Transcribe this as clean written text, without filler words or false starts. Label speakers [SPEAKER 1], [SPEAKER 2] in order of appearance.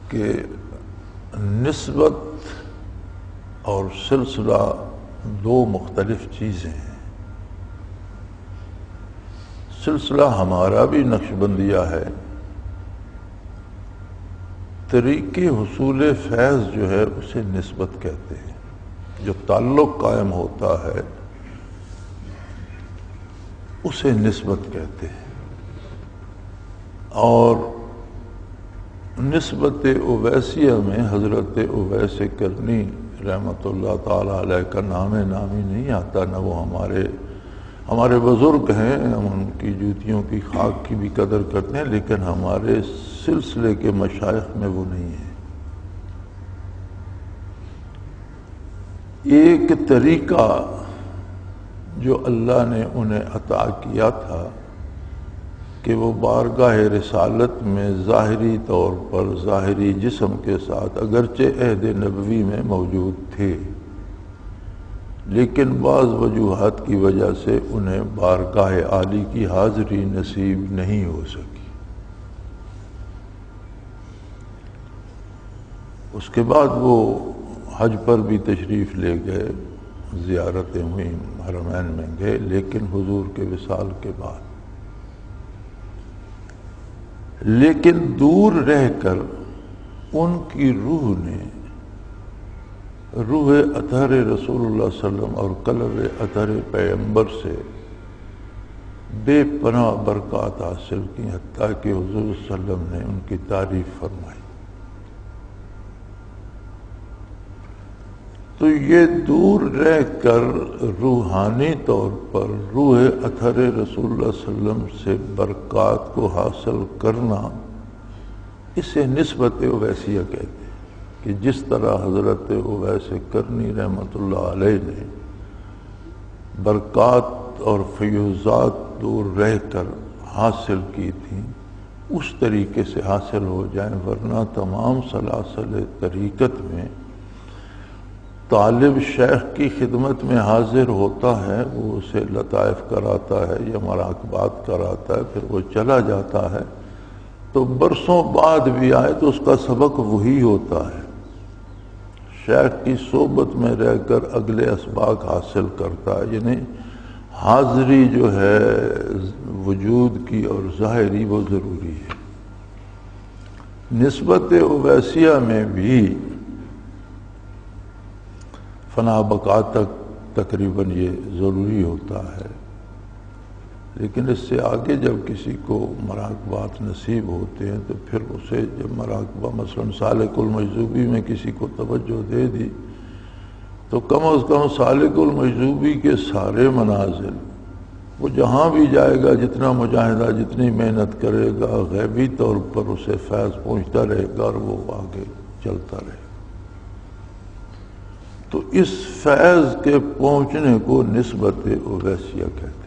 [SPEAKER 1] کہ نسبت اور سلسلہ دو مختلف چیزیں ہیں۔ سلسلہ ہمارا بھی نقش بندیہ ہے، طریقے حصول فیض جو ہے اسے نسبت کہتے ہیں، جو تعلق قائم ہوتا ہے اسے نسبت کہتے ہیں۔ اور نسبت اویسیہ میں حضرت اویس کرنی رحمۃ اللہ تعالی علیہ کا نام نامی نہیں آتا، نہ وہ ہمارے بزرگ ہیں، ہم ان کی جوتیوں کی خاک کی بھی قدر کرتے ہیں، لیکن ہمارے سلسلے کے مشائخ میں وہ نہیں ہے۔ ایک طریقہ جو اللہ نے انہیں عطا کیا تھا کہ وہ بارگاہ رسالت میں ظاہری طور پر ظاہری جسم کے ساتھ اگرچہ عہد نبوی میں موجود تھے، لیکن بعض وجوہات کی وجہ سے انہیں بارگاہ عالی کی حاضری نصیب نہیں ہو سکی۔ اس کے بعد وہ حج پر بھی تشریف لے گئے، زیارتیں ہوئیں، حرمین میں گئے، لیکن حضور کے وصال کے بعد، لیکن دور رہ کر ان کی روح نے روح اطہر رسول اللہ صلی اللہ علیہ وسلم اور قلب اطہر پیغمبر سے بے پناہ برکات حاصل کی، حتیٰ کہ حضور صلی اللہ علیہ وسلم نے ان کی تعریف فرمائی۔ تو یہ دور رہ کر روحانی طور پر روح اطہر رسول اللہ صلی اللہ علیہ وسلم سے برکات کو حاصل کرنا، اسے نسبت اویسیہ کہتے ہیں، کہ جس طرح حضرت اویس کرنی رحمۃ اللہ علیہ نے برکات اور فیوزات دور رہ کر حاصل کی تھیں، اس طریقے سے حاصل ہو جائیں، ورنہ تمام سلاسل طریقت میں طالب شیخ کی خدمت میں حاضر ہوتا ہے، وہ اسے لطائف کراتا ہے یا مراقبات کراتا ہے، پھر وہ چلا جاتا ہے، تو برسوں بعد بھی آئے تو اس کا سبق وہی ہوتا ہے۔ شیخ کی صحبت میں رہ کر اگلے اسباق حاصل کرتا ہے، یعنی حاضری جو ہے وجود کی اور ظاہری وہ ضروری ہے۔ نسبت اویسیہ میں بھی فنا بقا تک تقریباً یہ ضروری ہوتا ہے، لیکن اس سے آگے جب کسی کو مراقبات نصیب ہوتے ہیں تو پھر اسے جب مراقبہ مثلاً سالک المجذوبی میں کسی کو توجہ دے دی تو کم از کم سالک المجذوبی کے سارے منازل، وہ جہاں بھی جائے گا، جتنا مجاہدہ جتنی محنت کرے گا، غیبی طور پر اسے فیض پہنچتا رہے گا اور وہ آگے چلتا رہے گا۔ تو اس فیض کے پہنچنے کو نسبت اویسیہ کہتے ہیں۔